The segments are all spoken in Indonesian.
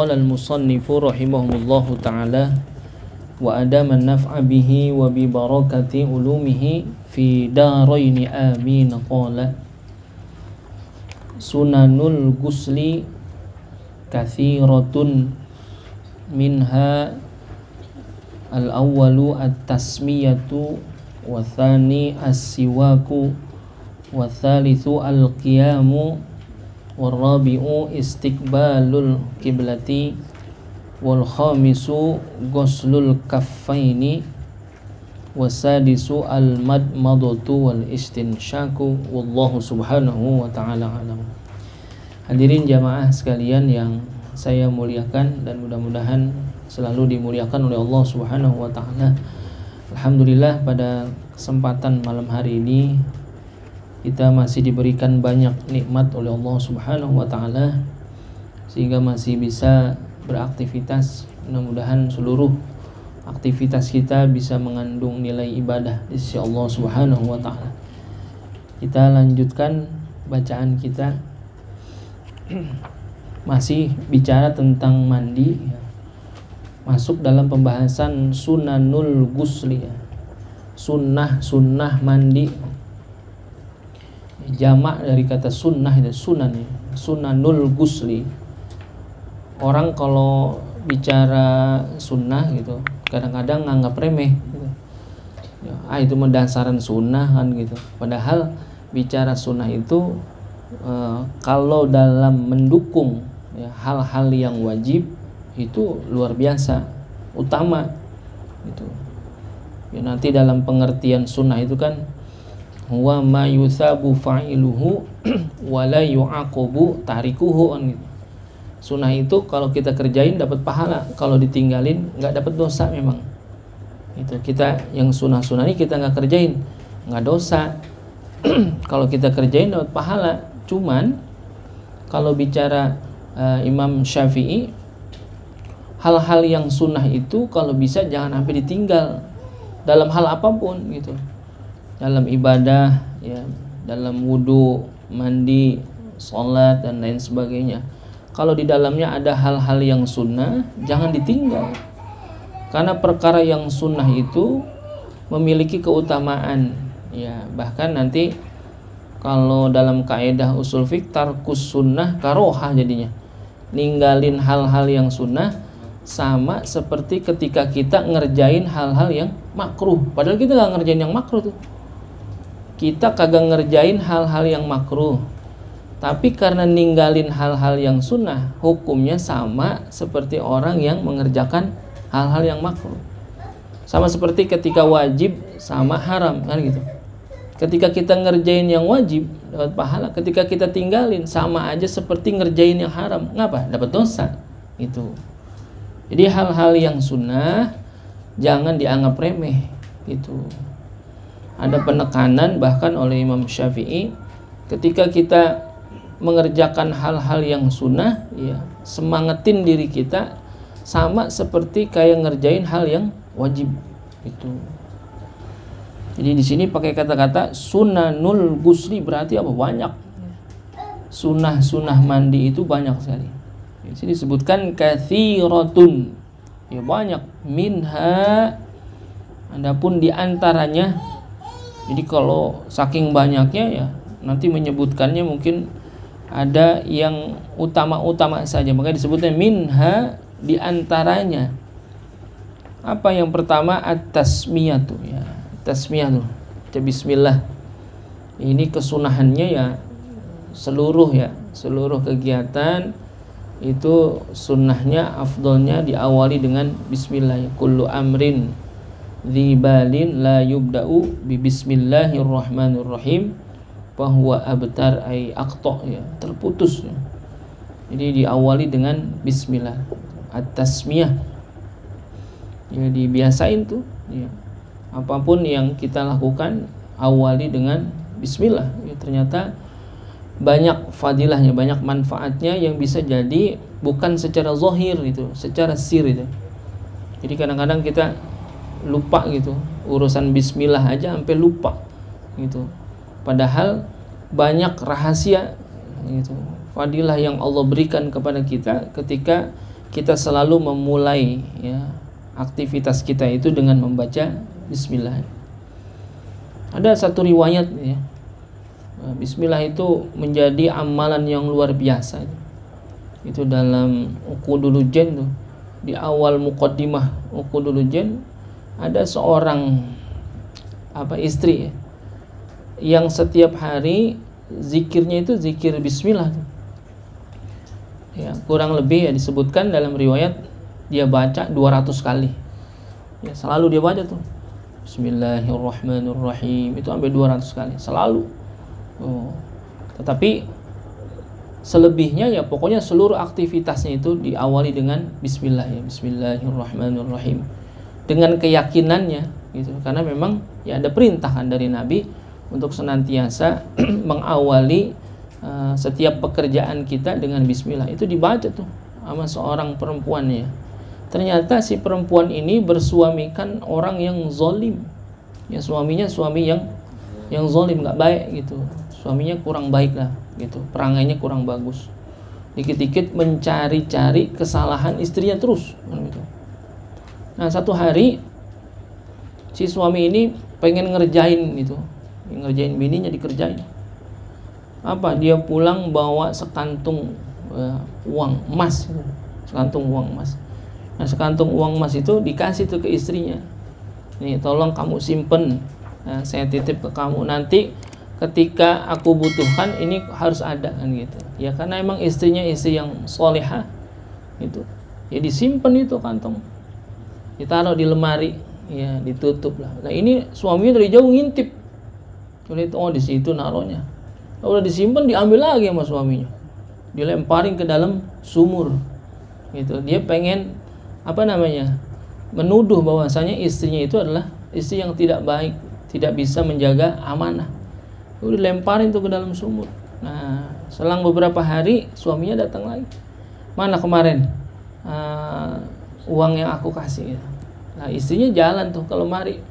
qala al-musannifu rahimahullahu ta'ala wa adama an-naf'a bihi wa bi barakati ulumihi fi daraini amin. Qala sunanul gusli kathiratun minha al-awwalu at-tasmiyatu wa thani as-siwaku wa thalithu al-qiyamu wa rabi'u istiqbalul kiblati wal khamisu ghuslul kaffaini wa sadisu al-madmadatu wal istinsyaku wallahu subhanahu wa ta'ala alam. Hadirin jamaah sekalian yang saya muliakan dan mudah-mudahan selalu dimuliakan oleh Allah subhanahu wa ta'ala. Alhamdulillah pada kesempatan malam hari ini kita masih diberikan banyak nikmat oleh Allah subhanahu wa ta'ala sehingga masih bisa beraktivitas. Mudah-mudahan seluruh aktivitas kita bisa mengandung nilai ibadah di sisi Allah subhanahu wa ta'ala. Kita lanjutkan bacaan kita. Masih bicara tentang mandi, masuk dalam pembahasan sunanul gusli, sunnah mandi. Jamak dari kata sunnah itu sunan, sunanul gusli. Orang kalau bicara sunnah gitu kadang-kadang nganggap remeh gitu. Itu mendasaran sunnah kan gitu. Padahal bicara sunnah itu kalau dalam mendukung hal-hal yang wajib itu luar biasa utama gitu. Nanti dalam pengertian sunnah itu kan wa ma yuthabu fa'iluhu wa la yu'aqabu tarikuhu gitu. Sunnah itu kalau kita kerjain dapat pahala, kalau ditinggalin nggak dapat dosa memang. Itu kita yang sunnah-sunnah ini kita nggak kerjain nggak dosa. Kalau kita kerjain dapat pahala. Cuman kalau bicara Imam Syafi'i, hal-hal yang sunnah itu kalau bisa jangan sampai ditinggal dalam hal apapun gitu. Dalam ibadah ya, dalam wudu, mandi, sholat dan lain sebagainya. Kalau di dalamnya ada hal-hal yang sunnah, jangan ditinggal. Karena perkara yang sunnah itu memiliki keutamaan ya, bahkan nanti kalau dalam kaidah usul fiqh tarkus sunnah karohah jadinya. Ninggalin hal-hal yang sunnah sama seperti ketika kita ngerjain hal-hal yang makruh. Padahal kita gak ngerjain yang makruh tuh. Kita kagak ngerjain hal-hal yang makruh. Tapi karena ninggalin hal-hal yang sunnah, hukumnya sama seperti orang yang mengerjakan hal-hal yang makruh. Sama seperti ketika wajib sama haram kan gitu. Ketika kita ngerjain yang wajib dapat pahala, ketika kita tinggalin sama aja seperti ngerjain yang haram. Ngapa? Dapat dosa. Itu. Jadi hal-hal yang sunnah jangan dianggap remeh gitu. Ada penekanan bahkan oleh Imam Syafi'i ketika kita mengerjakan hal-hal yang sunnah ya, semangatin diri kita sama seperti kayak ngerjain hal yang wajib itu. Jadi di sini pakai kata-kata sunanul gusli berarti apa? Banyak. Sunnah mandi itu banyak sekali. Di sini disebutkan kathiratun. Ya banyak. Minha, adapun di antaranya. Jadi kalau saking banyaknya ya nanti menyebutkannya mungkin ada yang utama-utama saja. Maka disebutnya minha, di antaranya. Apa yang pertama? At-tasmiyatu ya. Tasmiyah tuh, bismillah. Ini kesunahannya ya seluruh kegiatan itu sunnahnya afdolnya diawali dengan bismillah. Kullu amrin dzibalin la yubda'u bi bismillahirrahmanirrahim bahwa abtar ay aqta ya, terputus ya. Jadi diawali dengan bismillah. At-tasmiyah. Ya dibiasain tuh ya. Apapun yang kita lakukan awali dengan bismillah ya, ternyata banyak fadilahnya, banyak manfaatnya yang bisa jadi bukan secara zahir itu, secara sir itu. Jadi kadang-kadang kita lupa gitu, urusan bismillah aja sampai lupa gitu. Padahal banyak rahasia gitu, fadilah yang Allah berikan kepada kita ketika kita selalu memulai ya aktivitas kita itu dengan membaca bismillah. Ada satu riwayat ya, bismillah itu menjadi amalan yang luar biasa. Itu dalam Uqudul Jen tuh, di awal muqaddimah Uqudul Jen ada seorang istri ya, yang setiap hari zikirnya itu zikir bismillah tuh. Ya, kurang lebih ya disebutkan dalam riwayat dia baca 200 kali. Ya, selalu dia baca tuh. Bismillahirrahmanirrahim. Itu sampai 200 kali, selalu. Tetapi selebihnya ya pokoknya seluruh aktivitasnya itu diawali dengan bismillah ya, bismillahirrahmanirrahim. Dengan keyakinannya gitu. Karena memang ya ada perintah dari Nabi untuk senantiasa mengawali setiap pekerjaan kita dengan bismillah. Itu dibaca tuh sama seorang perempuan ya. Ternyata si perempuan ini bersuamikan orang yang zalim. Ya, suaminya suami yang zalim, nggak baik gitu. Suaminya kurang baik lah gitu. Perangainya kurang bagus. Dikit-dikit mencari-cari kesalahan istrinya terus gitu. Nah, satu hari si suami ini pengen ngerjain gitu. Ngerjain bininya dikerjain. Dia pulang bawa sekantung uang emas, sekantung uang emas. Nah, sekantung uang emas itu dikasih tuh ke istrinya. Nih, tolong kamu simpen, saya titip ke kamu, nanti ketika aku butuhkan ini harus ada kan gitu. Ya karena emang istrinya istri yang solehah gitu. Ya disimpan itu kantong, ditaruh di lemari, ya ditutup lah. Nah ini suaminya dari jauh ngintip, lihat di situ naruhnya. Udah disimpan, diambil lagi sama suaminya, dilemparin ke dalam sumur gitu. Dia pengen menuduh bahwasanya istrinya itu adalah istri yang tidak baik, tidak bisa menjaga amanah. Udah lemparin tuh ke dalam sumur. Nah selang beberapa hari suaminya datang lagi, mana kemarin uang yang aku kasih. Nah istrinya jalan tuh ke lemari.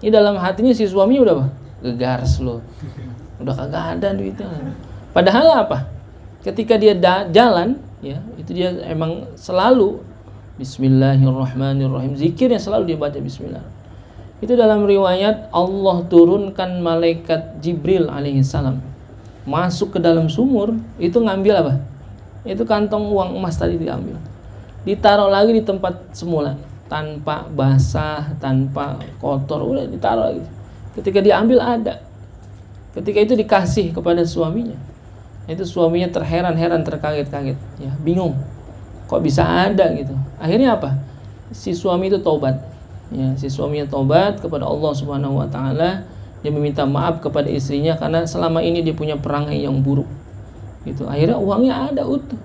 Ini dalam hatinya si suaminya udah gegares loh, udah kagak ada duitnya. Padahal ketika dia jalan ya, itu dia emang selalu bismillahirrahmanirrahim, zikirnya selalu dia baca bismillah. Itu dalam riwayat Allah turunkan malaikat Jibril alaihissalam masuk ke dalam sumur, itu ngambil itu kantong uang emas tadi, diambil, ditaruh lagi di tempat semula tanpa basah, tanpa kotor, udah ditaruh lagi. Ketika diambil ada. Ketika itu dikasih kepada suaminya, itu suaminya terheran-heran, terkaget-kaget, ya bingung, kok bisa ada gitu. Akhirnya si suami itu taubat, ya si suaminya taubat kepada Allah Subhanahu Wa Taala. Dia meminta maaf kepada istrinya karena selama ini dia punya perangai yang buruk, gitu. Akhirnya uangnya ada utuh,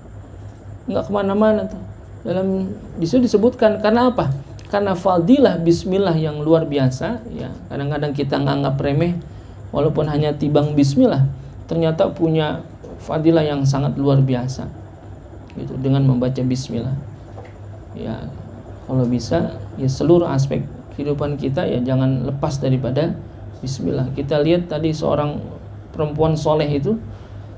nggak kemana-mana tuh. Dalam disitu disebutkan karena Karena fadilah bismillah yang luar biasa, ya kadang-kadang kita nganggap remeh. Walaupun hanya tibang bismillah, ternyata punya fadilah yang sangat luar biasa gitu, dengan membaca bismillah. Ya kalau bisa ya seluruh aspek kehidupan kita ya jangan lepas daripada bismillah. Kita lihat tadi seorang perempuan soleh itu,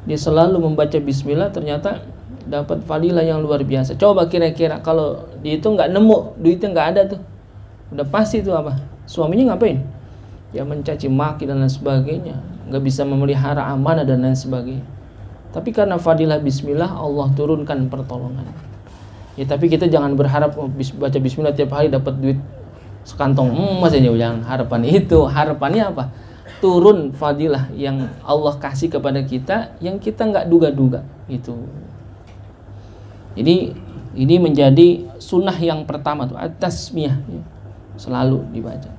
dia selalu membaca bismillah, ternyata dapat fadilah yang luar biasa. Coba kira-kira kalau dia itu nggak nemu, duitnya nggak ada tuh, udah pasti tuh suaminya ngapain? Ya mencaci maki dan lain sebagainya, nggak bisa memelihara amanah dan lain sebagainya. Tapi karena fadilah bismillah, Allah turunkan pertolongan. Ya tapi kita jangan berharap baca bismillah tiap hari dapat duit sekantong emas aja, jangan harapan itu. Harapannya turun fadilah yang Allah kasih kepada kita yang kita nggak duga-duga itu. Jadi ini menjadi sunnah yang pertama tuh, at-tasmiyah, ya, selalu dibaca.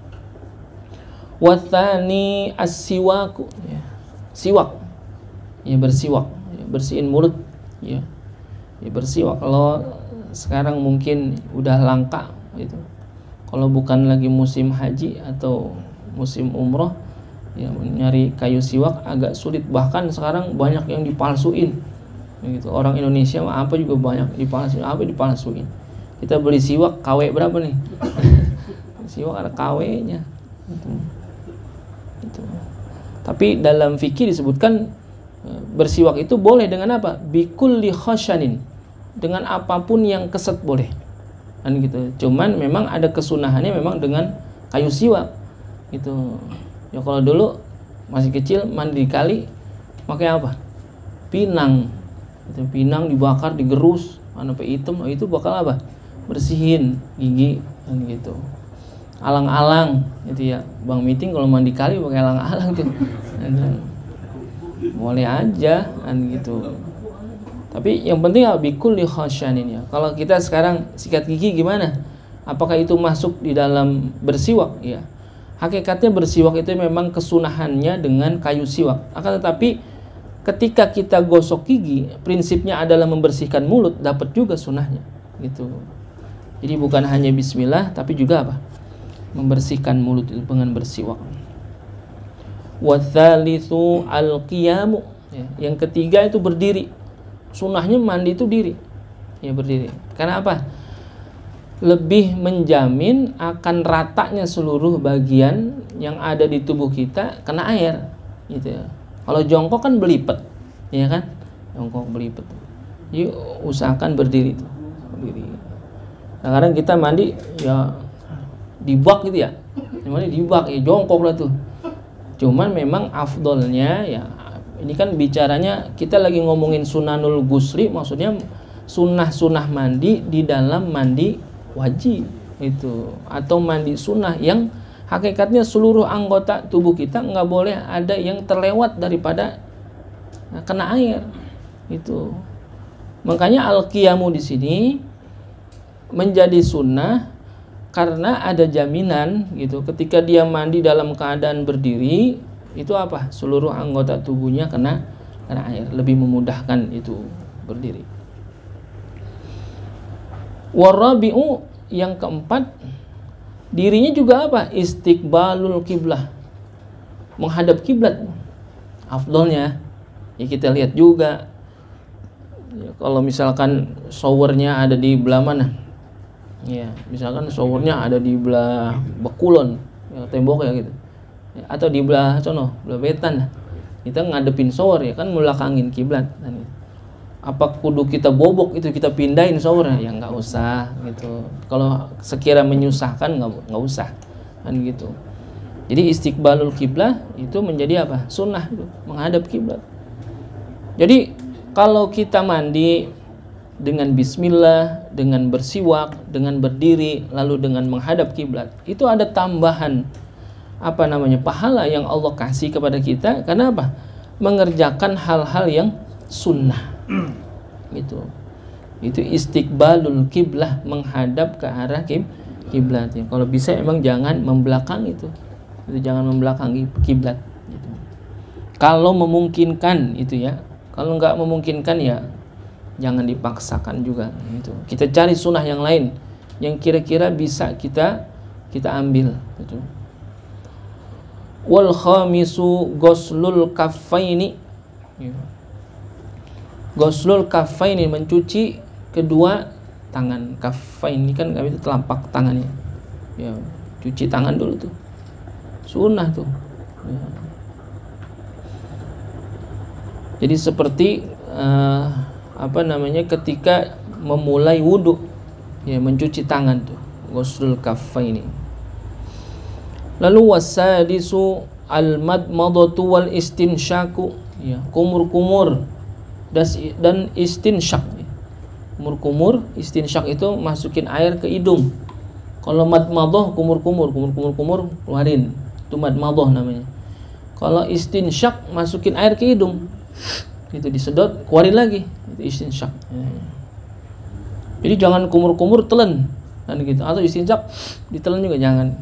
Wathani as-siwaku, ya, siwak, ya bersiwak, ya, bersihin mulut, ya bersiwak. Kalau sekarang mungkin udah langka gitu. Kalau bukan lagi musim haji atau musim umroh, ya nyari kayu siwak agak sulit. Bahkan sekarang banyak yang dipalsuin. Gitu. Orang Indonesia apa juga banyak dipalsuin. Kita beli siwak KW berapa nih? Siwak ada KW-nya. Gitu. Tapi dalam fikih disebutkan bersiwak itu boleh dengan Bikulli khashanin, dengan apapun yang keset boleh kan gitu. Cuman memang ada kesunahannya memang dengan kayu siwak gitu ya. Kalau dulu masih kecil mandi di kali pakai apa, pinang itu, pinang dibakar digerus sampai hitam, itu bakal apa, bersihin gigi kan gitu. Alang-alang gitu ya, Bang Meeting kalau mandi kali pakai alang-alang tuh boleh aja kan gitu. Tapi yang penting bikul li khasyanin ya. Kalau kita sekarang sikat gigi gimana? Apakah itu masuk di dalam bersiwak? Ya. Hakikatnya bersiwak itu memang kesunahannya dengan kayu siwak. Akan tetapi ketika kita gosok gigi, prinsipnya adalah membersihkan mulut, dapat juga sunahnya gitu. Jadi bukan hanya bismillah tapi juga apa? Membersihkan mulut itu dengan bersiwak. Wa tsalitsu al-qiyamu. Ya. Yang ketiga itu berdiri. Sunahnya mandi itu diri, ya berdiri. Karena apa? Lebih menjamin akan ratanya seluruh bagian yang ada di tubuh kita kena air, gitu ya. Kalau jongkok kan belipet, ya kan? Jongkok belipet. Jadi usahakan berdiri tuh, berdiri. Kadang kita mandi ya di bak gitu ya, mandi di bak ya jongkok lah tuh. Cuman memang afdolnya ya. Ini kan bicaranya kita lagi ngomongin sunanul gusli, maksudnya sunnah-sunnah mandi di dalam mandi wajib itu, atau mandi sunnah yang hakikatnya seluruh anggota tubuh kita nggak boleh ada yang terlewat daripada kena air itu. Makanya al-qiyamu di sini menjadi sunnah karena ada jaminan gitu, ketika dia mandi dalam keadaan berdiri itu apa? Seluruh anggota tubuhnya kena air, lebih memudahkan itu berdiri. Warabi'u yang keempat, dirinya juga apa? Istiqbalul kiblah, menghadap kiblat. Afdolnya ya kita lihat juga ya, kalau misalkan showernya ada di belah mana? Ya, misalkan showernya ada di belah Bekulon, ya, tembok ya gitu. Atau di belah sono, belah wetan, kita ngadepin shower ya kan, melakangin kiblat. Apa kudu kita bobok itu kita pindahin showernya? Ya nggak usah gitu. Kalau sekira menyusahkan nggak usah kan gitu. Jadi istiqbalul kiblah itu menjadi apa? Sunnah itu, menghadap kiblat. Jadi kalau kita mandi dengan bismillah, dengan bersiwak, dengan berdiri, lalu dengan menghadap kiblat, itu ada tambahan pahala yang Allah kasih kepada kita. Karena apa? Mengerjakan hal-hal yang sunnah gitu. Itu istiqbalul kiblah, menghadap ke arah kiblat ya. Kalau bisa emang jangan membelakang itu jangan membelakangi kiblat gitu. Kalau memungkinkan itu ya. Kalau nggak memungkinkan ya jangan dipaksakan juga gitu. Kita cari sunnah yang lain yang kira-kira bisa kita ambil gitu. Wal khamisu ghuslul kaffaini. Ghuslul kaffaini, mencuci kedua tangan. Kaffaini kan itu telapak tangannya. Ya, cuci tangan dulu tuh. Sunnah tuh. Ya. Jadi seperti ketika memulai wudhu ya, mencuci tangan tuh. Ghuslul kaffaini. Lalu wasadisu al-madmadatu wal istinsyaku ya, kumur-kumur dan istinsyak. Kumur-kumur, istinsyak itu masukin air ke hidung. Kalau madmadah kumur-kumur keluarin, itu madmadah namanya. Kalau istinsyak masukin air ke hidung, itu disedot keluarin lagi, itu istinsyak ya. Jadi jangan kumur-kumur telan kan gitu, atau istinsyak ditelan juga jangan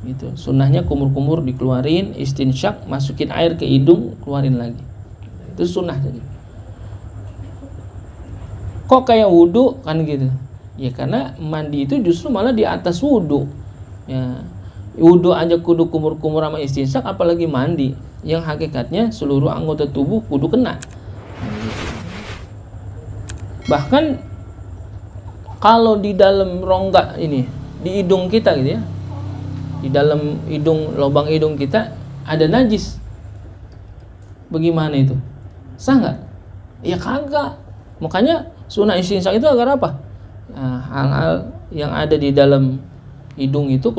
gitu. Sunnahnya kumur-kumur dikeluarin, istinsyak masukin air ke hidung, keluarin lagi. Itu sunnah saja. Kok kayak wudhu kan gitu? Ya karena mandi itu justru malah di atas wudhu. Ya, wudhu aja kudu kumur-kumur sama istinsyak, apalagi mandi yang hakikatnya seluruh anggota tubuh kudu kena. Bahkan kalau di dalam rongga ini, di hidung kita gitu ya, di dalam hidung, lubang hidung kita ada najis, bagaimana itu? Sah nggak? Ya kagak. Makanya Sunnah istinsak itu agar apa? Nah, hal-hal yang ada di dalam hidung itu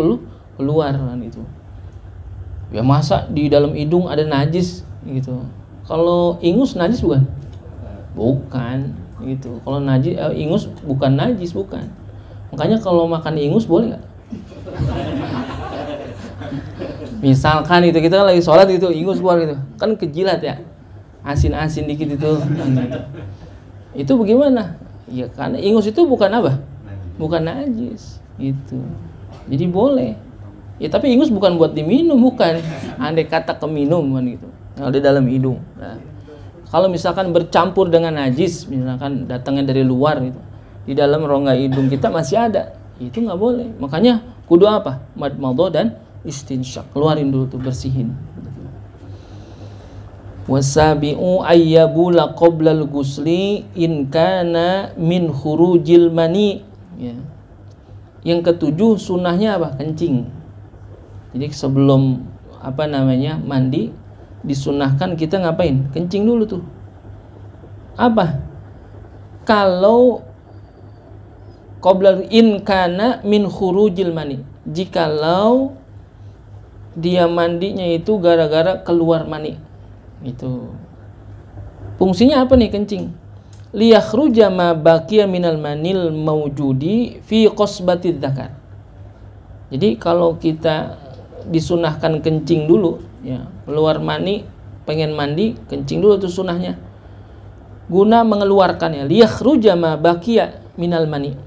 keluar kan itu. Ya masa di dalam hidung ada najis gitu. Kalau ingus najis bukan? Bukan gitu. Kalau najis ingus bukan najis, bukan. Makanya kalau makan ingus boleh nggak? Misalkan itu kita lagi sholat itu ingus keluar gitu, kan kejilat ya, asin-asin dikit itu. Itu bagaimana? Ya karena ingus itu bukan apa? Bukan najis gitu. Jadi boleh. Ya tapi ingus bukan buat diminum, bukan. Andai kata keminum kan gitu. Kalau di dalam hidung. Nah, kalau misalkan bercampur dengan najis, misalkan datangnya dari luar gitu, di dalam rongga hidung kita masih ada, itu nggak boleh. Makanya kudu apa? Madmadhah dan istinsyak. Keluarin dulu tuh, bersihin. Wasabi'u ayyabula qoblal gusli in kana min khurujil mani. Ya. Yang ketujuh sunnahnya apa? Kencing. Jadi sebelum mandi disunahkan kita ngapain? Kencing dulu tuh. Apa? Kalau qoblal in kana min khurujil mani. Jikalau dia mandinya itu gara-gara keluar mani. Itu fungsinya apa nih kencing? Liyakhruja ma baqiya minal manil maujudi fi qasbatidz dzakar. Jadi kalau kita disunahkan kencing dulu ya, keluar mani pengen mandi, kencing dulu tuh sunahnya. Guna mengeluarkannya, liyakhruja ma baqiya minal mani.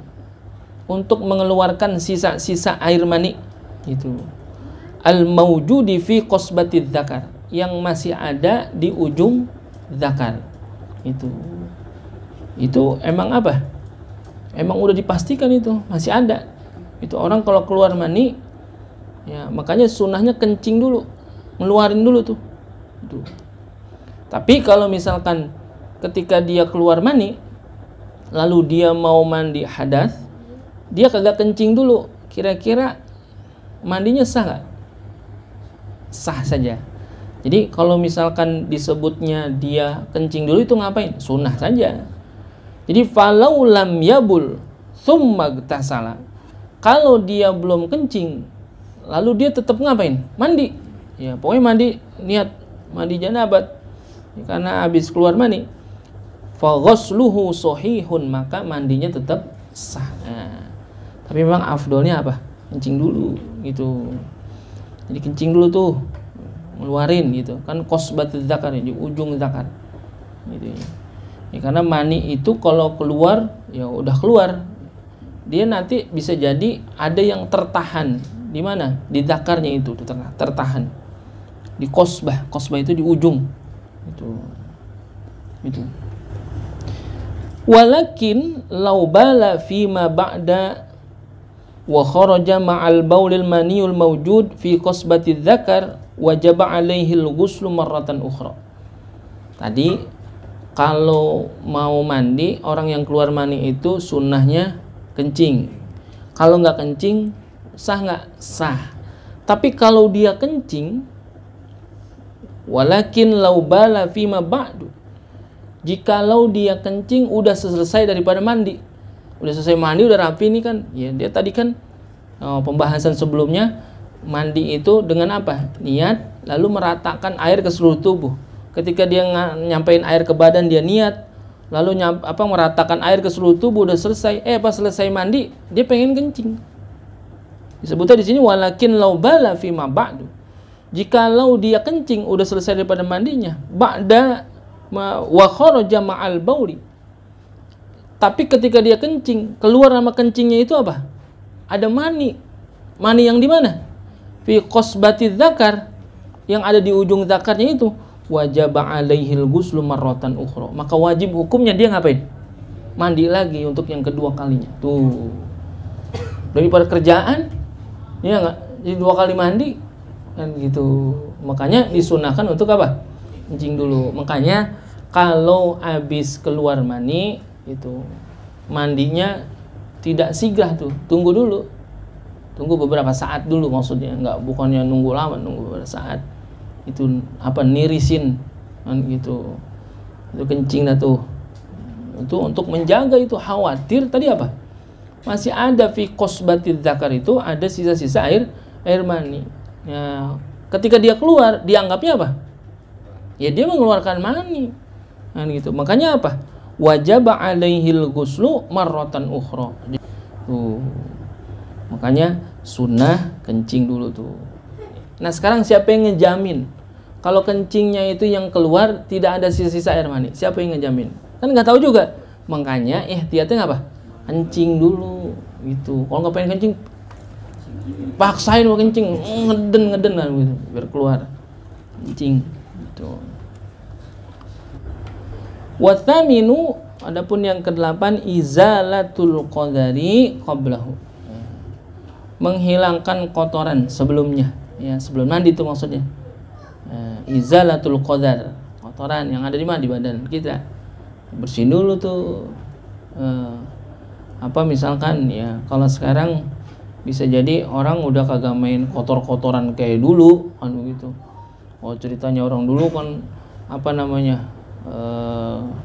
Untuk mengeluarkan sisa-sisa air mani itu. Al-maujudi fi qasbatidz dzakar, yang masih ada di ujung zakar. Itu emang apa? Emang udah dipastikan itu masih ada. Itu orang kalau keluar mani ya, makanya sunnahnya kencing dulu, ngeluarin dulu tuh. Tapi kalau misalkan ketika dia keluar mani lalu dia mau mandi hadas, dia kagak kencing dulu, kira-kira mandinya sah gak? Sah saja. Jadi kalau misalkan disebutnya dia kencing dulu itu ngapain? Sunnah saja. Jadi falau lam yabul tsumma gtasala. Kalau dia belum kencing lalu dia tetap ngapain? Mandi. Ya, pokoknya mandi, niat mandi janabat. Ya, karena habis keluar mani. Fa ghusluhu shahihun, maka mandinya tetap sah. Nah, tapi memang afdolnya apa? Kencing dulu gitu. Jadi kencing dulu tuh, ngeluarin gitu kan, qasbatidz dzakar, di ujung zakar gitu ya. Karena mani itu kalau keluar ya udah keluar, dia nanti bisa jadi ada yang tertahan di mana, di zakarnya itu tertahan di qasbah itu di ujung itu. Walakin law bala fima ba'da wa kharaja ma'al baulil maniul mawjud fi qasbatidz dzakar wajaba alaihi al-ghuslu marratan ukhra. Tadi kalau mau mandi, orang yang keluar mani itu sunnahnya kencing. Kalau nggak kencing, sah nggak? Sah. Tapi kalau dia kencing, walakin law bala fima ba'du, jikalau dia kencing udah selesai daripada mandi, udah selesai mandi, udah rapi nih kan, ya dia tadi kan pembahasan sebelumnya mandi itu dengan apa? Niat, lalu meratakan air ke seluruh tubuh. Ketika dia nyampein air ke badan, dia niat, lalu meratakan air ke seluruh tubuh, udah selesai. Pas selesai mandi, dia pengen kencing. Disebutnya di sini walakin law bala fima ba'du. Jikalau dia kencing udah selesai daripada mandinya, ba'da wa kharaja ma'al bauli. Tapi ketika dia kencing, keluar nama kencingnya itu apa? Ada mani. Mani yang di mana? Fi qasbatidz dzakar, yang ada di ujung zakarnya itu. Wajaba alaihil ghuslu marratan ukhra. Maka wajib hukumnya dia ngapain? Mandi lagi untuk yang kedua kalinya. Tuh. Daripada kerjaan, ya enggak? Jadi 2 kali mandi kan gitu. Makanya disunahkan untuk apa? Kencing dulu. Makanya kalau habis keluar mani itu mandinya tidak sigrah tuh, tunggu dulu, tunggu beberapa saat dulu, maksudnya bukannya nunggu lama, nunggu beberapa saat itu nirisin kan gitu, itu kencing dah tuh itu untuk menjaga itu, khawatir tadi apa? Masih ada fi qasbatidz dzakar, itu ada sisa-sisa air mani. Ya, ketika dia keluar dianggapnya apa? Ya dia mengeluarkan mani. Nah, gitu. Makanya apa? Wajaba alaihil ghuslu marratan ukhra. Tuh. Makanya sunnah kencing dulu tuh. Nah, sekarang siapa yang ngejamin kalau kencingnya itu yang keluar tidak ada sisa-sisa air mani? Siapa yang ngejamin? Kan nggak tahu juga. Makanya ihtiyatnya apa? Kencing dulu gitu. Kalau nggak pengen kencing, paksain mau kencing, ngeden lah gitu, biar keluar kencing gitu. Wa tsaminu, adapun yang ke-8, izalatul qadari qablahu, menghilangkan kotoran sebelumnya, ya sebelum mandi itu maksudnya. Izalatul qadar, kotoran yang ada di mana, di badan kita, bersihin dulu tuh. Apa misalkan ya, kalau sekarang bisa jadi orang udah kagak main kotor-kotoran kayak dulu kan begitu. Oh, ceritanya orang dulu kan apa namanya,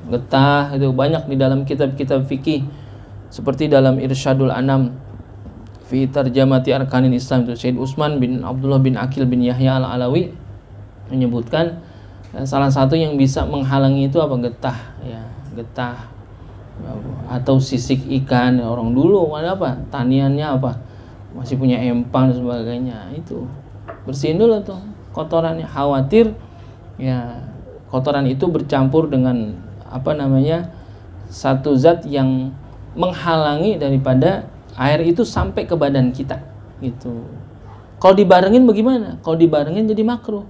getah itu banyak di dalam kitab-kitab fikih, seperti dalam Irsyadul Anam fi tarjamati arkanil Islam, itu Syed Utsman bin Abdullah bin Aqil bin Yahya al-Alawi menyebutkan salah satu yang bisa menghalangi itu apa, getah ya, getah atau sisik ikan. Orang dulu kan apa, taniannya apa, masih punya empang dan sebagainya, itu bersihin dulu tuh kotorannya, khawatir ya kotoran itu bercampur dengan apa namanya, satu zat yang menghalangi daripada air itu sampai ke badan kita gitu. Kalau dibarengin bagaimana? Kalau dibarengin jadi makruh.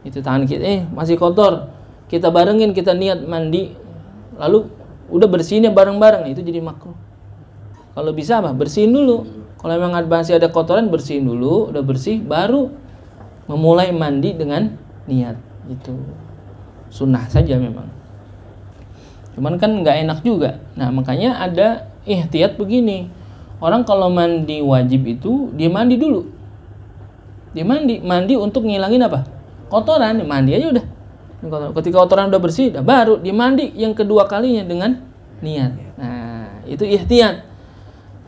Itu tangan kita masih kotor, kita barengin, kita niat mandi, lalu udah bersihinnya bareng-bareng, itu jadi makruh. Kalau bisa apa? Bersihin dulu. Kalau memang masih ada kotoran, bersihin dulu, udah bersih baru memulai mandi dengan niat. Itu sunnah saja memang. Cuman kan nggak enak juga. Nah, makanya ada ihtiyat begini. Orang kalau mandi wajib itu dia mandi dulu. Dia mandi untuk ngilangin apa? Kotoran, mandi aja udah. Ketika kotoran udah bersih, baru dimandi yang kedua kalinya dengan niat. Nah, itu ihtiyat.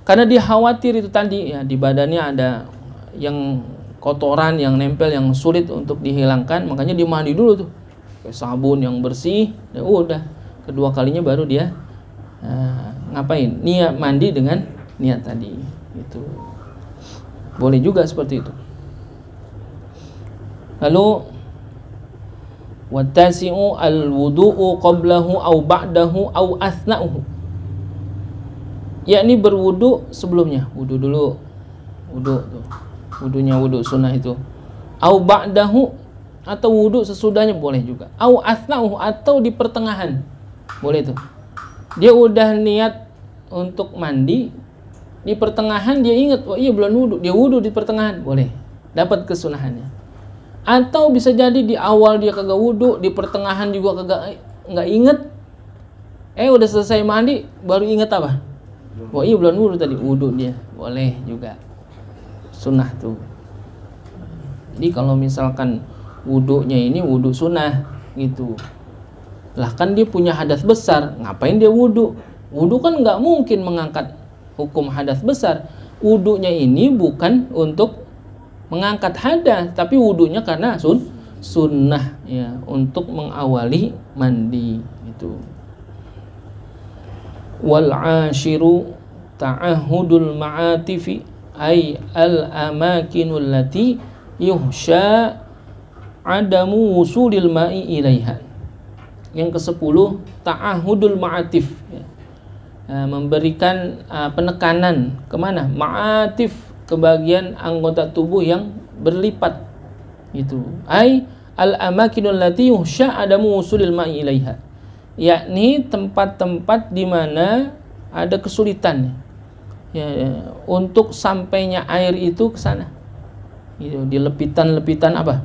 Karena dia khawatir itu tadi ya, di badannya ada yang kotoran yang nempel yang sulit untuk dihilangkan, makanya dia mandi dulu tuh. Kayak sabun yang bersih, ya udah. Kedua kalinya baru dia ngapain? Niat mandi dengan niat tadi. Itu. Boleh juga seperti itu. Lalu wattasi'u al-wudu'u qablahu au ba'dahu au athna'uhu, yakni berwudu sebelumnya, wudu dulu, wudu tuh, wudunya wudu sunnah itu, au ba'dahu atau wudu sesudahnya boleh juga, au athna'uhu atau di pertengahan boleh tuh. Dia udah niat untuk mandi, di pertengahan dia ingat, oh iya belum wudu, dia wudu di pertengahan, boleh, dapat kesunahannya. Atau bisa jadi di awal dia kagak wudu, di pertengahan juga nggak inget, udah selesai mandi baru inget apa? Oh iya belum wudu tadi, wudu dia, boleh juga, sunnah tuh. Jadi kalau misalkan wudunya ini wudu sunnah gitu, lah kan dia punya hadas besar, ngapain dia wudu? Wudu kan nggak mungkin mengangkat hukum hadas besar. Wudunya ini bukan untuk mengangkat hadas, tapi wudunya karena sunnah ya, untuk mengawali mandi itu. Wal 'ashiru ta'ahudul ma'atifi ay al amakinul lati yuhsha adamu wusulil ma'i ilaiha. Yang ke-10, ta'ahudul ma'atif ya. Memberikan penekanan kemana? Ma'atif, ke bagian anggota tubuh yang berlipat itu. Ai al-amakinul lati yuhsha adamu wusulil ma'i ilaiha, yakni tempat-tempat di mana ada kesulitan ya, untuk sampainya air itu ke sana. Gitu, di lepitan-lepitan apa?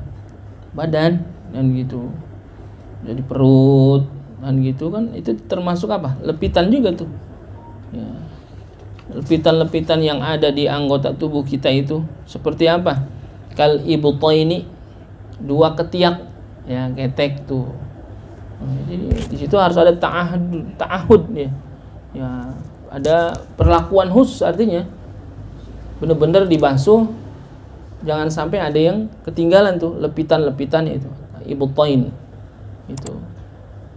Badan dan gitu. Jadi perut dan gitu kan, itu termasuk apa? Lepitan juga tuh. Ya. Lepitan-lepitan yang ada di anggota tubuh kita itu seperti apa? Kal ibtaini, dua ketiak ya, ketek tuh. Jadi di situ harus ada ta'ahud ya. Ya, ada perlakuan khusus, artinya benar-benar dibasuh, jangan sampai ada yang ketinggalan tuh lepitan-lepitannya itu, ibtain itu.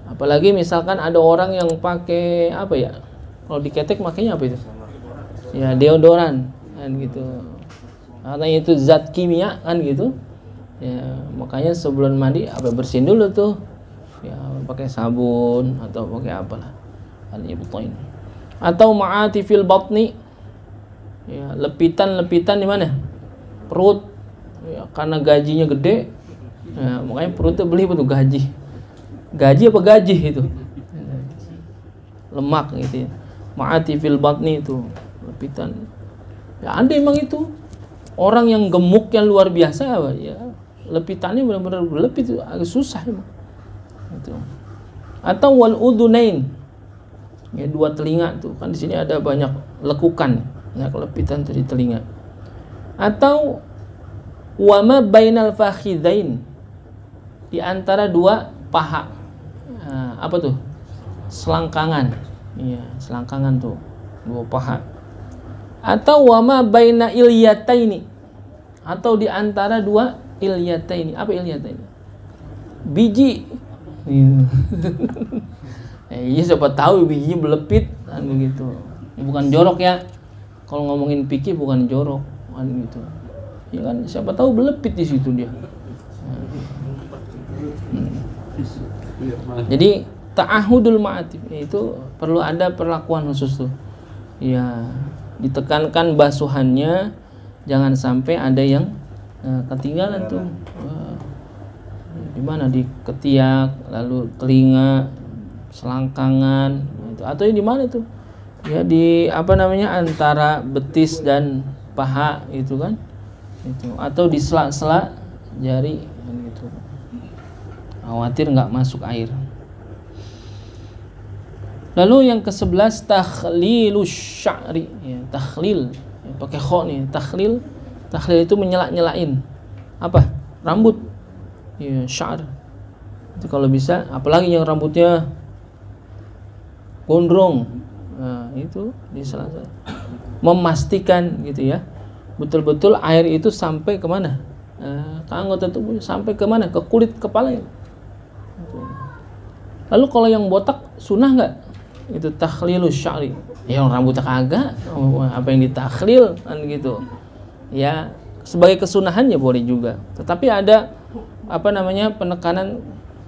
Apalagi misalkan ada orang yang pakai apa ya, kalau diketek makanya apa itu ya, deodoran kan gitu, karena itu zat kimia kan gitu ya. Makanya sebelum mandi apa, bersihin dulu tuh ya, pakai sabun atau pakai apalah, kan ibtain. Atau ma'atifil batni ya, lepitan-lepitan di mana, perut ya, karena gajinya gede ya, makanya perutnya beli betul gaji apa gaji itu lemak gitu ya. Ma'atifil batni itu lepitan ya, ada emang itu orang yang gemuk yang luar biasa apa ya, lepitannya benar-benar berlepit itu agak susah emang itu. Atau wal udunain ya, dua telinga tuh kan, di sini ada banyak lekukan ya, kelepitan dari telinga. Atau wama bainal fakhidain, di antara dua paha. Nah, apa tuh? Selangkangan. Iya, selangkangan tuh, dua paha. Atau wama baina ilyataini, atau di antara dua ilyataini. Apa ilyataini? Biji. Iya, siapa tahu bijinya belepit kan begitu. Bukan jorok ya. Kalau ngomongin fikih bukan jorok kan gitu. Ya kan, siapa tahu belepit di situ dia. Jadi ta'ahudul ma'atif itu perlu ada perlakuan khusus tuh. Ya, ditekankan basuhannya, jangan sampai ada yang ketinggalan tuh. Di mana, di ketiak, lalu telinga, selangkangan itu, atau di mana tuh? Ya di apa namanya, antara betis dan paha itu kan. Itu, atau di sela-sela jari gitu. Khawatir nggak masuk air. Lalu yang ke-11 takhlilus sya'ri ya, takhlil ya, pakai kha nih, takhlil itu nyela-nyelain apa? Rambut ya, sya'ar. Itu kalau bisa, apalagi yang rambutnya gondrong, nah, itu di sela-sela memastikan gitu ya, betul-betul air itu sampai kemana, ke anggota tubuh, sampai kemana, ke kulit kepala gitu. Lalu kalau yang botak sunnah nggak? Itu takhlilus sya'ri. Yang rambutnya kagak, apa yang ditakhlil kan gitu. Ya, sebagai kesunahannya boleh juga. Tetapi ada apa namanya, penekanan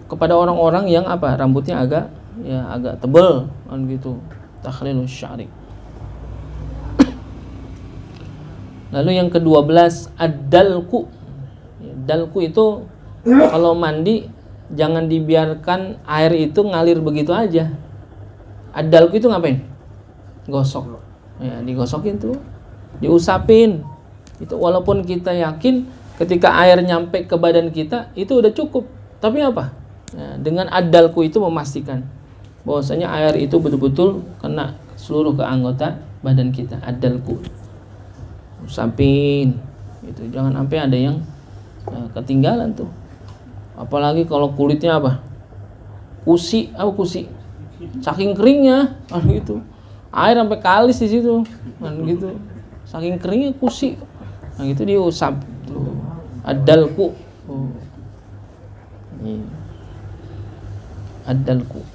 kepada orang-orang yang apa, rambutnya agak tebal kan gitu. Takhlilus sya'ri. Lalu yang ke-12 ad-dalku. Dalku itu kalau mandi jangan dibiarkan air itu ngalir begitu aja. Ad-dalku itu ngapain? Gosok. Ya, digosokin tuh, diusapin. Itu walaupun kita yakin ketika air nyampe ke badan kita itu udah cukup. Tapi apa? Ya, dengan ad-dalku itu memastikan bahwasanya air itu betul-betul kena seluruh ke anggota badan kita. Ad-dalku. Usapin. Itu jangan sampai ada yang ketinggalan tuh. Apalagi kalau kulitnya apa? Kusi, apa kusi? Saking keringnya, kan gitu. Air sampai kalis di situ, kan gitu. Saking keringnya kusi. Nah, gitu diusap tuh. Ad-dalku. Ad-dalku.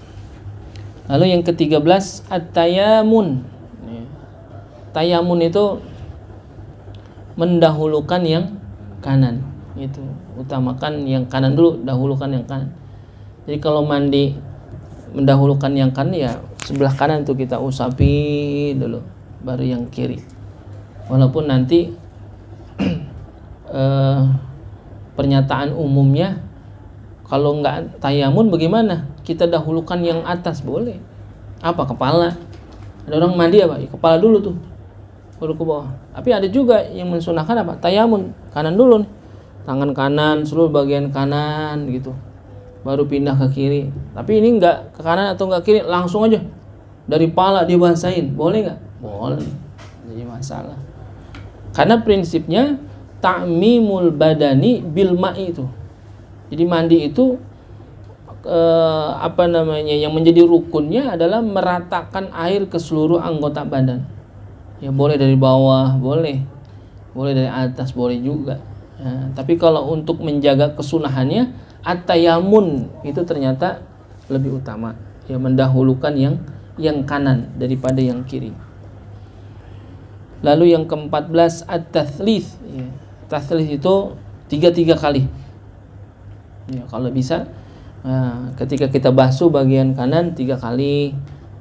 Lalu yang ke-13 at-tayamun. Tayamun itu mendahulukan yang kanan. Itu utamakan yang kanan dulu, dahulukan yang kanan. Jadi kalau mandi mendahulukan yang kanan ya sebelah kanan tuh kita usapi dulu, baru yang kiri. Walaupun nanti pernyataan umumnya kalau nggak tayamun bagaimana? Kita dahulukan yang atas boleh. Apa? Kepala. Ada orang mandi apa? Ya, kepala dulu tuh, baru ke bawah. Tapi ada juga yang mensunahkan apa? Tayamun, kanan dulu nih. Tangan kanan, seluruh bagian kanan gitu, baru pindah ke kiri. Tapi ini enggak ke kanan atau enggak kiri, langsung aja dari pala dibasahin, boleh nggak? Boleh, jadi masalah. Karena prinsipnya ta'mimul badani bil ma'i itu. Jadi mandi itu yang menjadi rukunnya adalah meratakan air ke seluruh anggota badan. Ya boleh dari bawah, boleh dari atas, boleh juga. Ya, tapi kalau untuk menjaga kesunahannya, at-tayamun itu ternyata lebih utama. Ya mendahulukan yang kanan daripada yang kiri. Lalu yang ke-14 at-tatslits. Ya, tatslits itu 3 kali. Ya, kalau bisa ketika kita basuh bagian kanan 3 kali,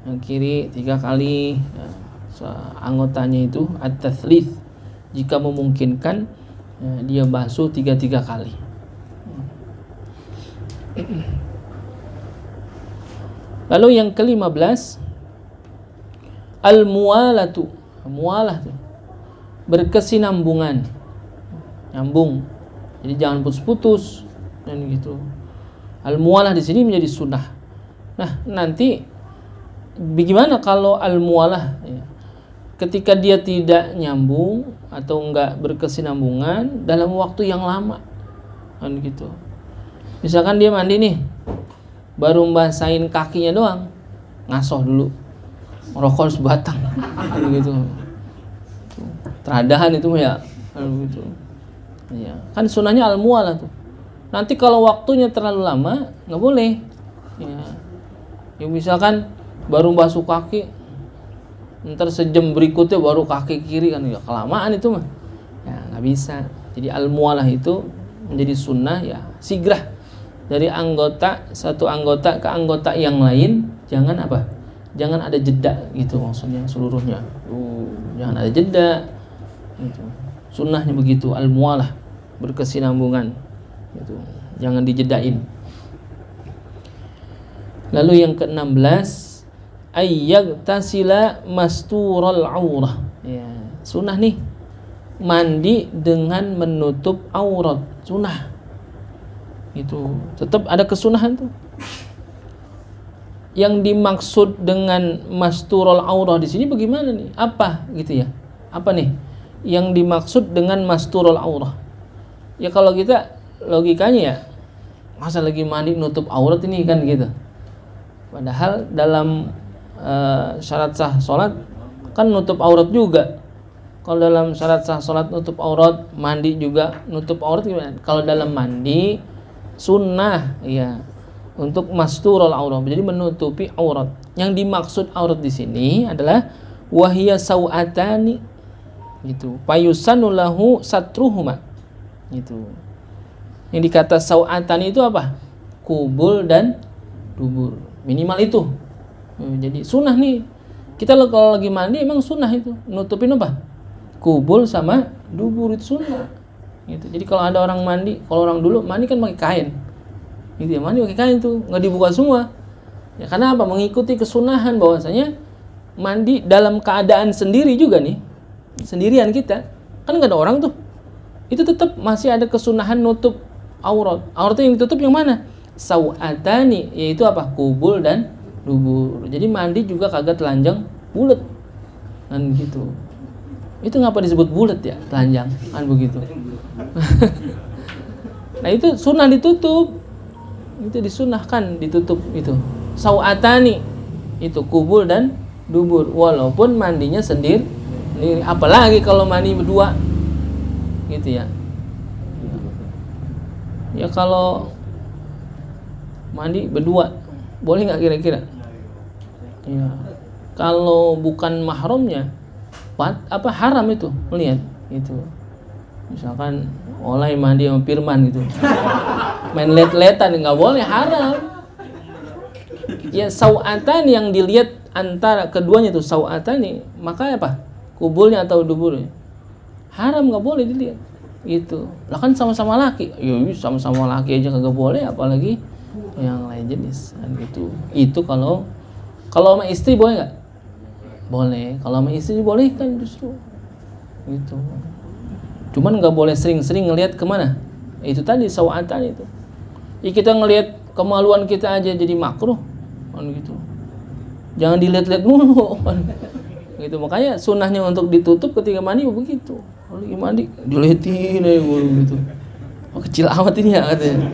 yang kiri 3 kali. Ya, anggotanya itu at-tatslits. Jika memungkinkan dia basuh 3 kali. Lalu yang ke-15 al-muwalatu. Mualah tuh berkesinambungan, nyambung. Jadi jangan putus-putus dan gitu. Al-mualah di sini menjadi sunnah. Nah, nanti bagaimana kalau al-mualah ya, ketika dia tidak nyambung atau enggak berkesinambungan dalam waktu yang lama kan gitu. Misalkan dia mandi nih, baru membasahin kakinya doang, ngasoh dulu, rokok sebatang gitu. Teradahan itu ya gitu. Ya, kan sunahnya al-mualah tuh. Nanti kalau waktunya terlalu lama nggak boleh. Ya misalkan baru basuh kaki, ntar sejam berikutnya baru kaki kiri kan, ya kelamaan itu mah. Ya nggak bisa. Jadi al-mualah itu menjadi sunnah ya sigrah dari satu anggota ke anggota yang lain. Jangan ada jeda gitu maksudnya seluruhnya. Jangan ada jeda. Gitu. Sunnahnya begitu, al-mualah, berkesinambungan. Gitu. Jangan dijedain. Lalu yang ke-16 ayyagtasila mastural aurah. Ya, sunnah nih mandi dengan menutup aurat, sunnah. Itu tetap ada kesunahan tuh. Yang dimaksud dengan masturul aurah di sini bagaimana nih? Apa gitu ya? Apa nih yang dimaksud dengan masturul aurah? Ya kalau kita logikanya ya, masa lagi mandi nutup aurat ini kan gitu. Padahal dalam syarat sah sholat kan nutup aurat juga. Kalau dalam syarat sah sholat nutup aurat, mandi juga nutup aurat gimana? Kalau dalam mandi sunnah ya untuk masturul aurat, jadi menutupi aurat. Yang dimaksud aurat di sini adalah wahya sau'atani gitu. Payusanu lahu satruhuma. Gitu. Yang dikata sau'atani itu apa? Kubul dan dubur. Minimal itu. Jadi sunnah nih. Kita kalau lagi mandi emang sunnah itu. Nutupin apa? Kubul sama dubur itu sunnah. Gitu. Jadi kalau ada orang mandi, kalau orang dulu mandi kan pakai kain. Gitu ya, mandi pakai kain tuh, nggak dibuka semua. Ya karena apa? Mengikuti kesunahan bahwasanya mandi dalam keadaan sendiri juga nih. Sendirian kita. Kan nggak ada orang tuh. Itu tetap masih ada kesunahan nutup aurat. Auratnya yang ditutup yang mana? Sau'atani, yaitu apa? Kubul dan dubur. Jadi mandi juga kagak telanjang bulat. Kan gitu. Itu ngapa disebut bulat ya? Telanjang. Kan begitu. Nah itu sunnah ditutup. Itu disunahkan ditutup itu. Sau'atani itu kubul dan dubur. Walaupun mandinya sendiri. Apalagi kalau mandi berdua. Gitu ya. Ya kalau mandi berdua boleh nggak kira-kira? Ya. Kalau bukan mahramnya, haram itu melihat itu. Misalkan oleh mandi sama Firman gitu, main let-letan nggak boleh, haram. Ya sau'atan yang dilihat antara keduanya tuh sau'atan, maka apa? Kubulnya atau duburnya haram, nggak boleh dilihat. Gitu. Lah kan sama-sama laki. Ya sama-sama laki aja kagak boleh, apalagi yang lain jenis kan gitu. Itu kalau sama istri boleh nggak? Boleh. Kalau sama istri boleh kan justru. Gitu. Cuman nggak boleh sering-sering ngelihat kemana? Itu tadi sawatan itu. Ya kita ngelihat kemaluan kita aja jadi makruh kan gitu. Jangan dilihat-lihat mulu kan. Gitu. Makanya sunnahnya untuk ditutup ketika mandi begitu. Kalau lagi mandi dilihatin aja gitu. Oh, kecil amat ini ya katanya.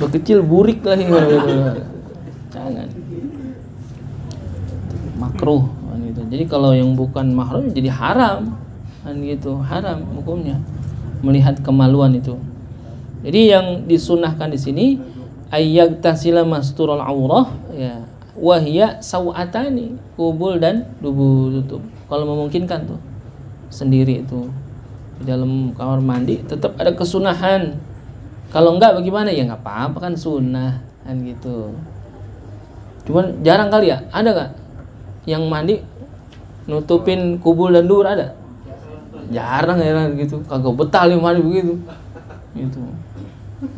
udah kecil burik lagi jangan, makruh kan gitu. Jadi kalau yang bukan mahram jadi haram kan gitu, haram hukumnya melihat kemaluan itu. Jadi yang disunahkan di sini ayyag tasila masturul aurah ya, wahya sawatani, kubul dan dubu tutup. Kalau memungkinkan tuh sendiri itu di dalam kamar mandi tetap ada kesunahan. Kalau enggak bagaimana ya, nggak apa-apa kan sunnah kan gitu. Cuman jarang kali ya, ada nggak yang mandi nutupin kubul dan dubur, ada? Jarang ya gitu, kagak betah nih mandi begitu gitu.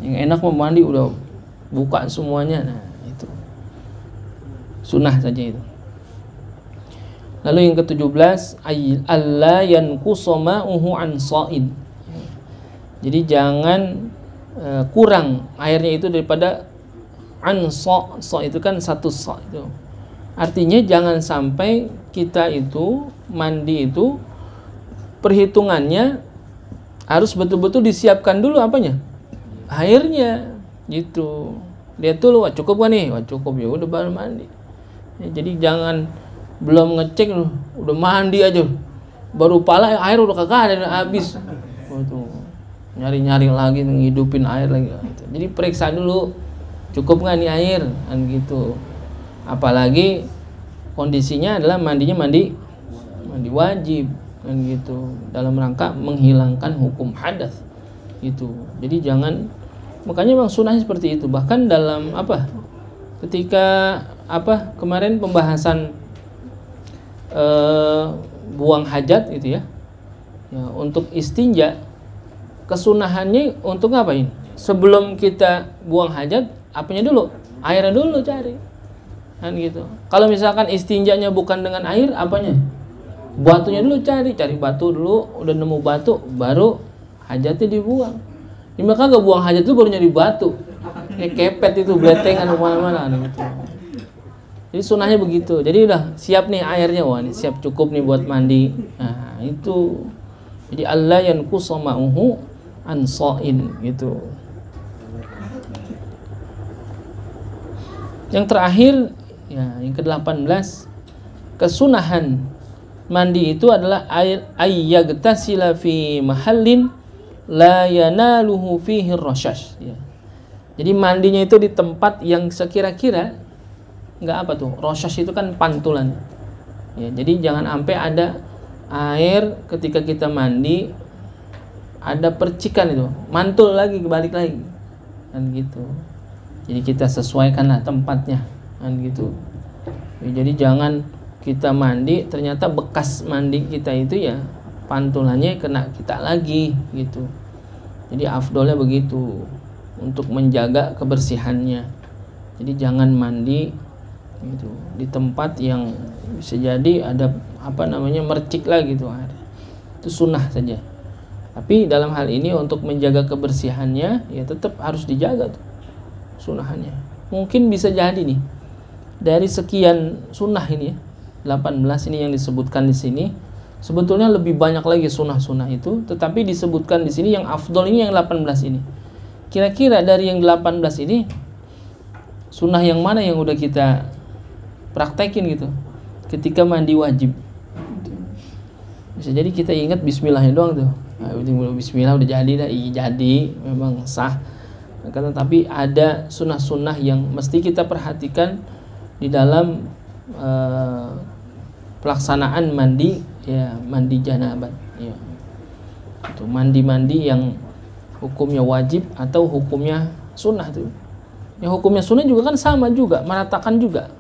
Yang enak mau mandi udah buka semuanya. Nah itu sunnah saja itu. Lalu yang ke-17 alla yanqusa ma'uhu an sha'id. Jadi jangan kurang airnya itu daripada an sha'. Sha' itu kan satu sha' itu. Artinya jangan sampai kita itu mandi itu perhitungannya harus betul-betul disiapkan dulu apanya? Airnya gitu. Lihat dulu, wah cukup kan nih? Wah cukup, ya udah baru mandi. Ya, jadi jangan belum ngecek loh, udah mandi aja. Baru pala air udah kagak ada, udah habis. Tuh. Nyari-nyari lagi ngidupin air lagi. Jadi periksa dulu cukup nggak nih air kan gitu. Apalagi kondisinya adalah mandinya mandi wajib kan gitu, dalam rangka menghilangkan hukum hadas gitu. Jadi jangan, makanya memang sunnahnya seperti itu. Bahkan dalam ketika kemarin pembahasan buang hajat gitu ya, untuk istinja kesunahannya untuk ngapain? Sebelum kita buang hajat, apanya dulu? Airnya dulu cari kan gitu. Kalau misalkan istinjanya bukan dengan air, apanya? Batunya dulu cari batu dulu, udah nemu batu baru hajatnya dibuang. Ini maka gak buang hajat itu baru nyari batu, kayak kepet itu bletengan kemana-mana gitu. Jadi sunahnya begitu. Jadi udah siap nih airnya, wah nih siap cukup nih buat mandi. Nah itu. Jadi alla yanqusa ma'uhu an sha'in gitu. Yang terakhir ya, yang ke-18 kesunahan mandi itu adalah ayyagtasila fi mahallin la yanaluhu fihi rashash ya. Jadi mandinya itu di tempat yang sekira-kira enggak rashash itu kan pantulan. Ya, jadi jangan sampai ada air ketika kita mandi ada percikan itu, mantul lagi, kebalik lagi. Kan gitu. Jadi kita sesuaikanlah tempatnya kan gitu. Ya, jadi jangan kita mandi ternyata bekas mandi kita itu ya pantulannya kena kita lagi gitu. Jadi afdolnya begitu untuk menjaga kebersihannya. Jadi jangan mandi gitu di tempat yang bisa jadi ada mercik lagi gitu air. Itu sunnah saja. Tapi dalam hal ini untuk menjaga kebersihannya ya tetap harus dijaga tuh sunnahannya. Mungkin bisa jadi nih dari sekian sunnah ini ya, 18 ini yang disebutkan di sini, sebetulnya lebih banyak lagi sunnah-sunnah itu, tetapi disebutkan di sini yang afdol ini yang 18 ini. Kira-kira dari yang 18 ini sunnah yang mana yang udah kita praktekin gitu ketika mandi wajib? Bisa jadi kita ingat bismillahnya doang tuh. Bismillah udah jadi dah, jadi memang sah. Tapi ada sunnah-sunnah yang mesti kita perhatikan di dalam pelaksanaan mandi ya, mandi janabah ya. Itu mandi-mandi yang hukumnya wajib atau hukumnya sunnah tuh. Yang hukumnya sunnah juga kan sama juga, meratakan juga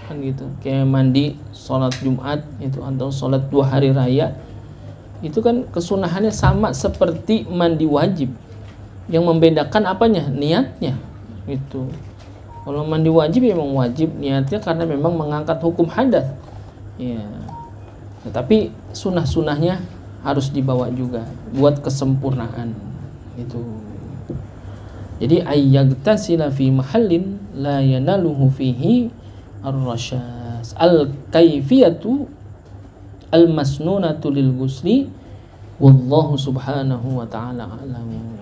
kan gitu. Kayak mandi sholat Jumat itu atau sholat 2 hari raya itu kan kesunahannya sama seperti mandi wajib. Yang membedakan apanya? Niatnya gitu. Kalau mandi wajib ya memang wajib niatnya karena memang mengangkat hukum hadas. Ya. Tetapi sunnah-sunnahnya harus dibawa juga buat kesempurnaan itu. Jadi ayyagtasila fi mahallin la yanaluhu fihi ar-rasyas. Al-kaifiyatu al-masnunatu lil ghusli wallahu subhanahu wa ta'ala alam.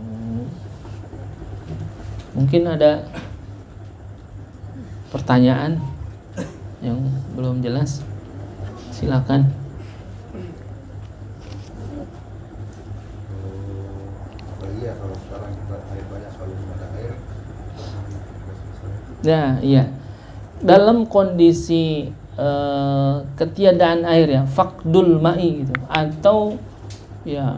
Mungkin ada pertanyaan yang belum jelas, silakan. Iya, kalau sekarang kita air banyak, kalau ada air. Nah, iya. Dalam kondisi ketiadaan air ya, faqdul ma'i gitu, atau ya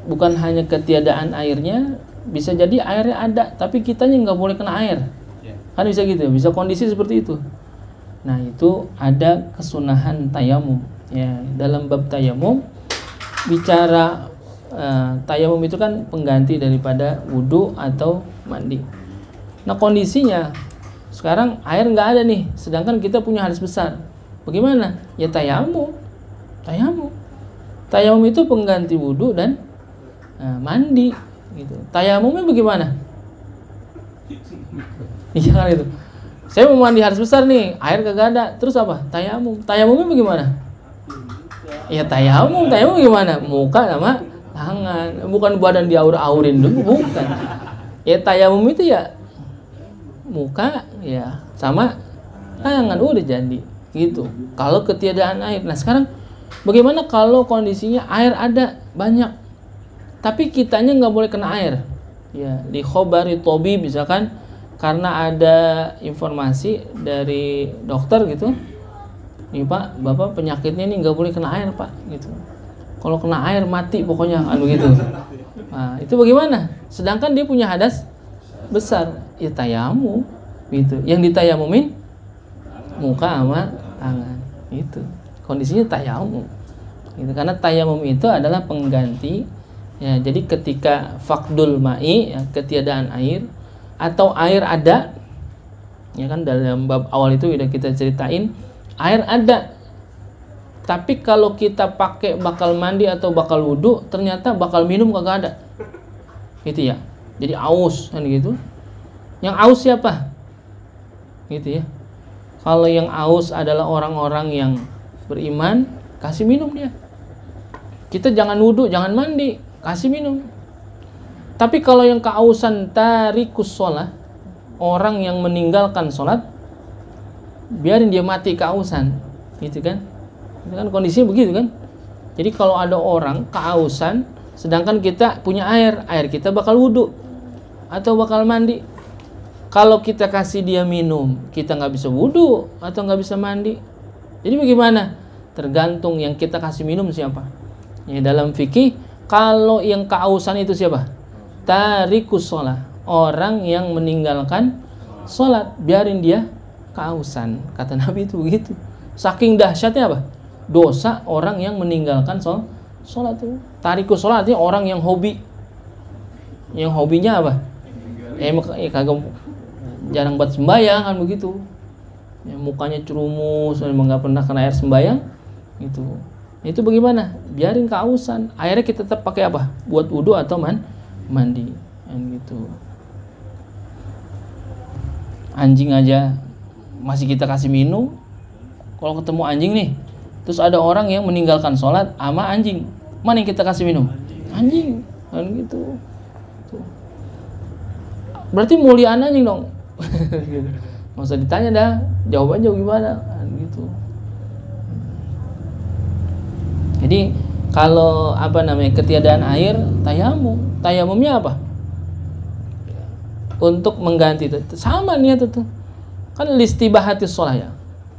bukan hanya ketiadaan airnya, bisa jadi airnya ada tapi kitanya nggak boleh kena air, kan bisa gitu ya, bisa kondisi seperti itu. Nah, itu ada kesunahan tayamum ya. Dalam bab tayamum bicara tayamum itu kan pengganti daripada wudhu atau mandi. Nah, kondisinya sekarang air nggak ada nih, sedangkan kita punya hadas besar. Bagaimana? Ya tayamum. Tayamum itu pengganti wudhu dan mandi gitu. Tayamumnya bagaimana? Iya kan itu. Saya mau mandi hadas besar nih, air kagak ada. Terus apa? Tayamum. Tayamumnya bagaimana? Ya tayamum gimana? Muka sama tangan. Bukan badan diaur-aurin dulu, bukan. Ya tayamum itu ya muka ya sama tangan, udah jadi gitu. Kalau ketiadaan air. Nah, sekarang bagaimana kalau kondisinya air ada banyak tapi kitanya nggak boleh kena air? Ya, di khobari tobi misalkan, karena ada informasi dari dokter gitu, nih Pak, Bapak penyakitnya ini nggak boleh kena air Pak gitu. Kalau kena air mati pokoknya, begitu. Nah, itu bagaimana? Sedangkan dia punya hadas besar, ya tayamum gitu. Yang ditayamumin muka sama tangan, itu kondisinya tayamum gitu. Karena tayamum itu adalah pengganti ya. Jadi ketika faqdul ma'i ya, ketiadaan air, atau air ada ya kan, dalam bab awal itu udah kita ceritain, air ada tapi kalau kita pakai bakal mandi atau bakal wudhu, ternyata bakal minum kagak ada gitu ya. Jadi aus kan gitu. Yang aus siapa? Gitu ya. Kalau yang aus adalah orang-orang yang beriman, kasih minum dia. Kita jangan wudhu, jangan mandi, kasih minum. Tapi kalau yang keausan tarikus sholat, orang yang meninggalkan sholat, biarin dia mati keausan, gitu kan? Itu kan kondisinya begitu kan? Jadi kalau ada orang keausan, sedangkan kita punya air kita bakal wudhu atau bakal mandi. Kalau kita kasih dia minum, kita nggak bisa wudhu atau nggak bisa mandi. Jadi bagaimana? Tergantung yang kita kasih minum siapa. Ya, dalam fikih, kalau yang keausan itu siapa? Tarikus sholat, orang yang meninggalkan sholat, biarin dia keausan. Kata Nabi itu begitu. Saking dahsyatnya apa? Dosa orang yang meninggalkan sholat itu. Tarikus sholat artinya orang yang hobi. Yang hobinya apa? Kagak jarang buat sembahyang kan begitu. Ya, mukanya cerumus, memang nggak pernah kena air sembahyang gitu. Itu bagaimana? Biarin keausan. Airnya kita tetap pakai apa? Buat wudhu atau mandi kan gitu. Anjing aja masih kita kasih minum. Kalau ketemu anjing nih, terus ada orang yang meninggalkan sholat sama anjing, mana yang kita kasih minum? Anjing kan gitu. Berarti muliaan anjing dong. Nggak usah ditanya dah, jawab aja gimana kan gitu. Jadi kalau ketiadaan air, tayamumnya apa? Untuk mengganti itu sama niat itu kan, listibahati sholat ya.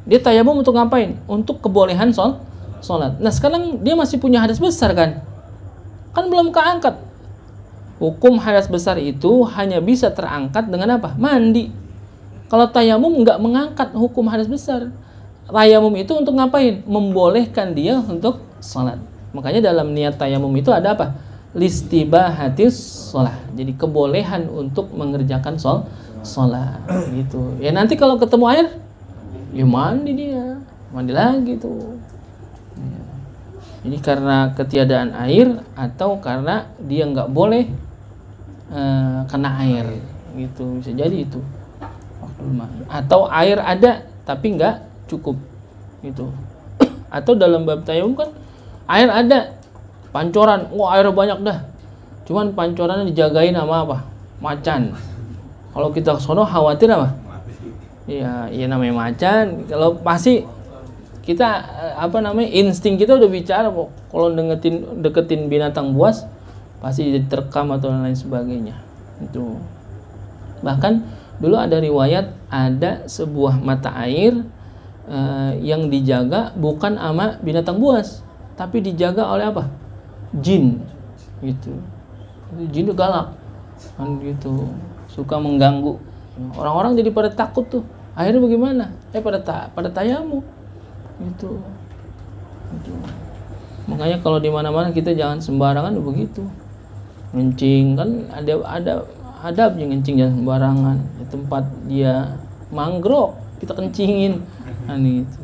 Dia tayamum untuk ngapain? Untuk kebolehan sholat. Nah sekarang dia masih punya hadas besar kan belum keangkat. Hukum hadas besar itu hanya bisa terangkat dengan apa? Mandi. Kalau tayamum nggak mengangkat hukum hadas besar. Tayamum itu untuk ngapain? Membolehkan dia untuk sholat. Makanya dalam niat tayamum itu ada apa? Listibahatis sholat. Jadi kebolehan untuk mengerjakan sholat gitu. Ya nanti kalau ketemu air, ya mandi dia, mandi lagi tuh. Jadi karena ketiadaan air atau karena dia nggak boleh kena air gitu, bisa jadi itu. Atau air ada tapi nggak cukup gitu. Atau dalam bab tayamum kan air ada, pancoran, wah air banyak dah, cuman pancorannya dijagain sama apa? Macan Kalau kita sono khawatir apa? Iya, ya namanya macan. Kalau pasti kita insting kita udah bicara kalau deketin binatang buas pasti jadi terekam atau lain sebagainya. Itu. Bahkan dulu ada riwayat ada sebuah mata air yang dijaga bukan sama binatang buas, tapi dijaga oleh apa? Jin. Gitu. Jin itu galak. Kan gitu. Suka mengganggu. Orang-orang jadi pada takut tuh. Akhirnya bagaimana? Pada tayamum. Gitu. Makanya kalau di mana-mana kita jangan sembarangan begitu. Ngencing kan ada adabnya, ngencing jangan sembarangan. Di tempat dia mangrove kita kencingin. Nah, itu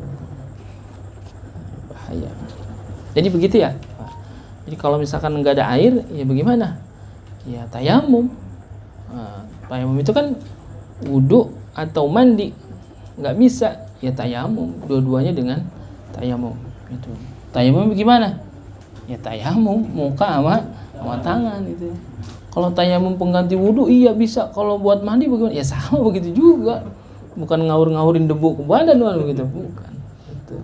bahaya. Jadi begitu ya. Jadi kalau misalkan nggak ada air, ya bagaimana? Ya tayamum. Nah, tayamum itu kan wudu atau mandi. Nggak bisa. Ya tayamum, dua-duanya dengan tayamum itu. Tayamum bagaimana? Ya tayamum muka sama tangan itu. Kalau tayamum pengganti wudu iya bisa. Kalau buat mandi bagaimana? Ya sama begitu juga. Bukan ngawur-ngawurin debu ke badan begitu, bukan. Itu.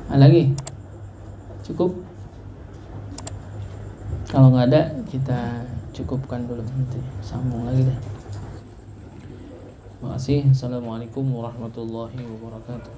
Ada lagi? Cukup? Kalau nggak ada kita cukupkan dulu, nanti sambung lagi deh. Terima kasih. Assalamualaikum warahmatullahi wabarakatuh.